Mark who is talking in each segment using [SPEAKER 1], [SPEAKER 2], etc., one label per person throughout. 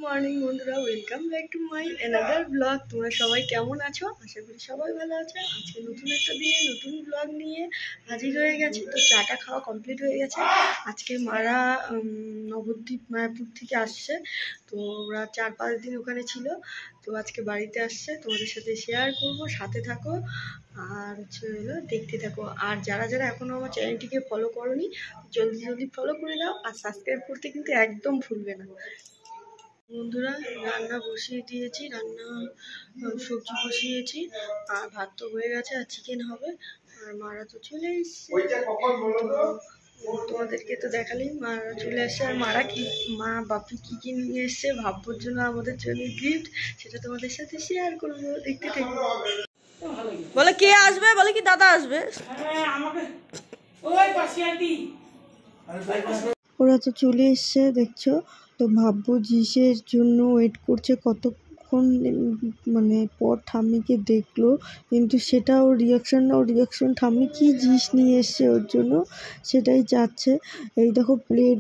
[SPEAKER 1] Morning বন্ধুরা, welcome back to my another blog. তোমরা সবাই কেমন আছো? আশা করি সবাই ভালো আছে। আজকে নতুন একটা দিনে নতুন ব্লগ নিয়ে হাজির হয়ে গেছে। তো চাটা খাওয়া কমপ্লিট হয়ে গেছে। আজকে মারা নবদ্বীপ মায়াপুর থেকে আসছে। তো ওরা 4-5 দিন ওখানে ছিল। তো আজকে বাড়িতে আসছে, তোমাদের সাথে শেয়ার করব। সাথে থাকো আর হলো দেখতে থাকো। আর যারা যারা এখনও আমার চ্যানেলটিকে ফলো করোনি, জলদি জলদি ফলো করে দাও। আর সাবস্ক্রাইব করতে কিন্তু একদম ভুলবে না বন্ধুরা। রান্না বসিয়ে দিয়েছি, সবজি বসিয়েছি, আর ভাত তো হয়ে গেছে, আর চিকেন হবে। আর মারা তো চলে এসছে, তোমাদেরকে তো দেখালেই মারা চলে আসছে। আর মা বাপি কি নিয়ে এসছে ভাববোর জন্য, আমাদের জন্য গিফট, সেটা তোমাদের সাথে শেয়ার করবো। দেখতে থাকবো। বলে কে আসবে? বলে কি দাদা আসবে? ওরা তো চলে এসছে দেখছো। তো ভাববো জিসের জন্য ওয়েট করছে, কতক্ষণ মানে পর ঠাম্মিকে দেখলো, কিন্তু সেটা ওর রিয়াকশন ঠাম্মি কি জিস নিয়ে এসছে ওর জন্য সেটাই চাচ্ছে। এই দেখো প্লেট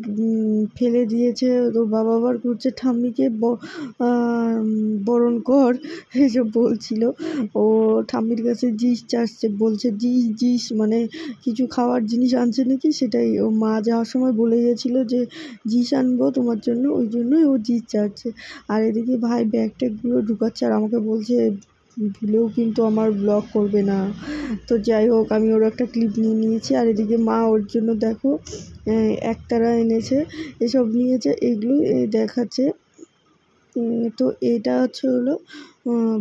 [SPEAKER 1] ফেলে দিয়েছে, তো বাবা আবার করছে ঠাম্মিকে বরণ কর, এসব বলছিল। ও ঠাম্মির কাছে জিস চাচ্ছে, বলছে জিস মানে কিছু খাওয়ার জিনিস আনছে নাকি, সেটাই ও মা যাওয়ার সময় বলে গেছিলো যে জিস আনবো তোমার জন্য, ওই জন্যই ও জিস চাচ্ছে। আর এদিকে ভাই ব্যাগ ট্যাগগুলো ঢুকাচ্ছে, আর আমাকে বলছে ভুলেও কিন্তু আমার ব্লগ করবে না। তো যাই হোক, আমি ওর একটা ক্লিপ নিয়ে নিয়েছি। আর এদিকে মা ওর জন্য দেখো একতারা এনেছে, এসব নিয়েছে, এগুলো দেখাচ্ছে। তো এটা হলো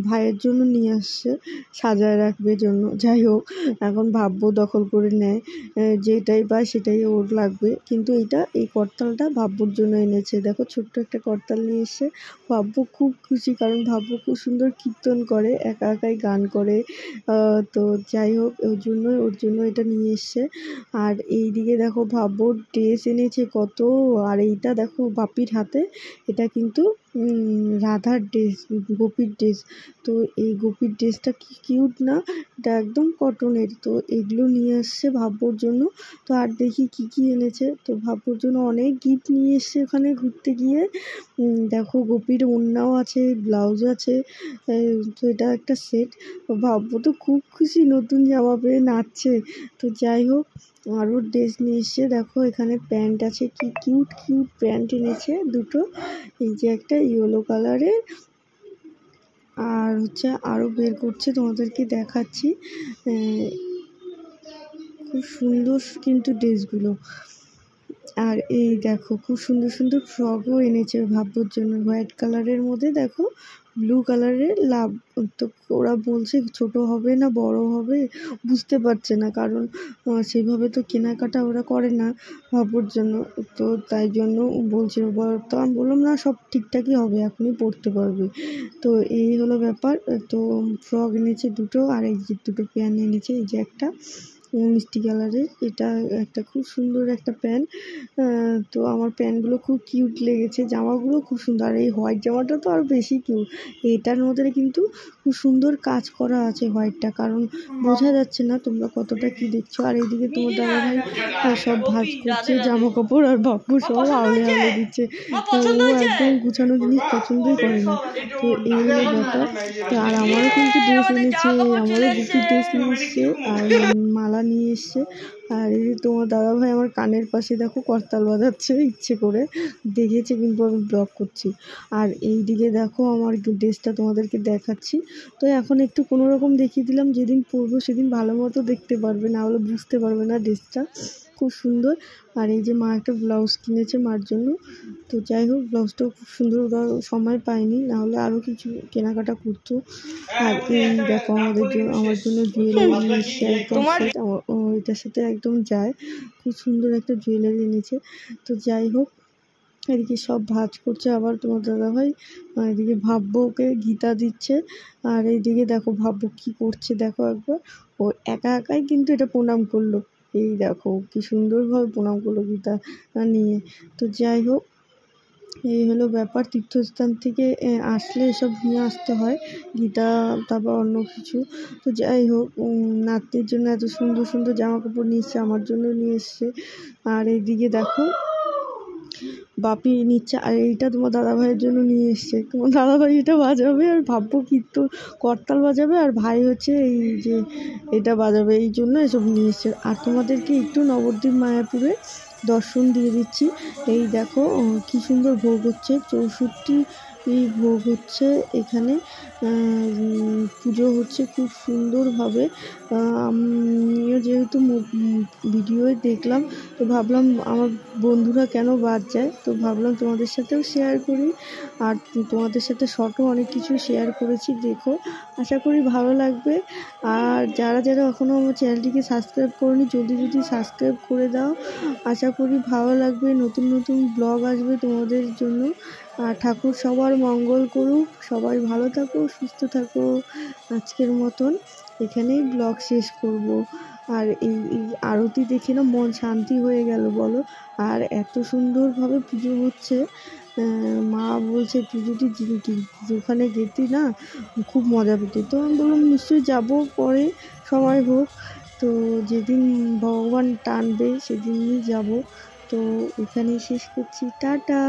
[SPEAKER 1] ভাইয়ের জন্য নিয়ে আসছে, সাজায় রাখবে জন্য। যাই হোক, এখন ভাববো দখল করে নেয়, যেটাই পায় সেটাই ওর লাগবে। কিন্তু এই করতালটা ভাব্বুর জন্য এনেছে। দেখো ছোট্ট একটা করতাল নিয়ে এসছে। ভাব্বু খুব খুশি, কারণ ভাব্বু খুব সুন্দর কীর্তন করে, একা একাই গান করে। তো যাই হোক, ওর জন্য এটা নিয়ে এসছে। আর এইদিকে দেখো ভাব্বুর ড্রেস এনেছে কত। আর এইটা দেখো বাপির হাতে, এটা কিন্তু রাধার ড্রেস, গোপীর ড্রেস। তো এই গোপীর ড্রেসটা কি কিউট না, এটা একদম কটনের। তো এগুলো নিয়ে আসছে ভাব্বুর জন্য। তো আর দেখি কি এনেছে। তো ভাব্বুর জন্য অনেক গিফট নিয়ে এসছে ওখানে ঘুরতে গিয়ে। দেখো গোপীর ওড়নাও আছে, ব্লাউজ আছে। তো এটা একটা সেট। ভাব্বু তো খুব খুশি, নতুন জামা পেয়ে নাচছে। তো যাই হোক, আরও ড্রেস নিয়ে এসছে। দেখো এখানে প্যান্ট আছে, কি কিউট প্যান্ট এনেছে দুটো। এই যে একটা ইয়েলো কালারের, আর আরও বের করছে, তোমাদেরকে দেখাচ্ছি। খুব সুন্দর কিন্তু ড্রেসগুলো। আর এই দেখো খুব সুন্দর ফ্রকও এনেছে ভাব্বুর জন্য, হোয়াইট কালারের মধ্যে দেখো ব্লু কালারের লাভ। তো ওরা বলছে ছোট হবে না বড় হবে, বুঝতে পারছে না, কারণ সেভাবে তো কেনাকাটা ওরা করে না ভাব্বুর জন্য। তো তাই জন্য বলছে, তো আমি বললাম না, সব ঠিকঠাকই হবে, এখনই পড়তে পারবে। তো এই হলো ব্যাপার। তো ফ্রক এনেছে দুটো, আর এই যে দুটো প্যান্ট এনেছে। এই যে একটা মিষ্টি কালারের, এটা একটা খুব সুন্দর একটা প্যান্ট। তো আমার প্যান্টগুলো খুব কিউট লেগেছে, জামাগুলো খুব সুন্দর। আর এই হোয়াইট জামাটা তো আর বেশি কিউট। এটার মধ্যে কিন্তু খুব সুন্দর কাজ করা আছে হোয়াইটটা, কারণ বোঝা যাচ্ছে না তোমরা কতটা কি দেখছো। আর এইদিকে তোমার দাদাভাই সব ভাঁজ করছে জামা কাপড়, আর বাপু সব আউলে দিচ্ছে। ও একদম গুছানো জিনিস পছন্দই করে না। তো এই হলো ব্যাপার। তো আর আমারও কিন্তু ড্রেস এনেছে, আমারও বুকির ড্রেস নিয়ে এসছে, আর মালা নিয়ে এসছে। আর এই যে তোমার দাদাভাই আমার কানের পাশে দেখো করতাল বাজাচ্ছে, ইচ্ছে করে দেখেছে, কিন্তু আমি ব্লগ করছি। আর এই দিকে দেখো আমার ড্রেসটা তোমাদেরকে দেখাচ্ছি। তো এখন একটু কোনো রকম দেখিয়ে দিলাম, যেদিন পরবো সেদিন ভালো মতো দেখতে পারবে, না হলে বুঝতে পারবে না ড্রেসটা। খুব সুন্দর। আর এই যে মা একটা ব্লাউজ কিনেছে মার জন্য। তো যাই হোক, ব্লাউজটাও খুব সুন্দর, ওরা সময় পায়নি, নাহলে আরও কিছু কেনাকাটা করতো। আর এই দেখো আমার জন্য জুয়েলারি এনেছে, একদম সেট, এটার সাথে একদম যায়, খুব সুন্দর একটা জুয়েলারি এনেছে। তো যাই হোক, এদিকে সব ভাঁজ করছে আবার তোমার দাদাভাই, এদিকে ভাব্বুকে গীতা দিচ্ছে। আর এইদিকে দেখো ভাব্বু কি করছে, দেখো একবার, ও একাই কিন্তু এটা প্রণাম করলো। এই দেখো কি সুন্দরভাবে প্রণাম করলো গীতা নিয়ে। তো যাই হোক, এই হলো ব্যাপার। তীর্থস্থান থেকে আসলে এসব নিয়ে আসতে হয়, গীতা, তারপর অন্য কিছু। তো যাই হোক, নাতনির জন্য এত সুন্দর জামা কাপড় নিয়ে এসছে, আমার জন্য নিয়ে এসছে। আর এইদিকে দেখো বাপি নিচ্ছে। আর এইটা তোমার দাদাভাইয়ের জন্য নিয়ে এসছে, তোমার দাদাভাই এটা বাজাবে আর ভাববো কীর্তন করতাল বাজাবে, আর ভাই হচ্ছে এই যে এটা বাজাবে, এই জন্য এসব নিয়ে এসছে। আর তোমাদেরকে একটু নবদ্বীপ মায়াপুরে দর্শন দিয়ে দিচ্ছি। এই দেখো কি সুন্দর ভোগ হচ্ছে, 64 ভোগ হচ্ছে এখানে, পুজো হচ্ছে খুব সুন্দরভাবে। আমিও যেহেতু ভিডিওয় দেখলাম, তো ভাবলাম আমার বন্ধুরা কেন বাদ যায়, তো ভাবলাম তোমাদের সাথেও শেয়ার করি। আর তোমাদের সাথে শর্টও অনেক কিছু শেয়ার করেছি, দেখো, আশা করি ভালো লাগবে। আর যারা যারা এখনও আমার চ্যানেলটিকে সাবস্ক্রাইব করোনি, জলদি সাবস্ক্রাইব করে দাও। আশা করি ভালো লাগবে, নতুন নতুন ব্লগ আসবে তোমাদের জন্য। আর ঠাকুর সবার মঙ্গল করুক, সবাই ভালো থাকো, সুস্থ থাকো। আজকের মতন এখানেই ব্লগ শেষ করব। আর এই আরতি দেখে না মন শান্তি হয়ে গেল বলো। আর এত সুন্দরভাবে পুজো হচ্ছে, মা বলছে তুই যদি ওখানে যেতি না খুব মজা পেতি। তো আমি বললাম নিশ্চয়ই যাবো, পরে সময় হোক, তো যেদিন ভগবান টানবে সেদিনই যাব। তো এখানেই শেষ করছি, টাটা।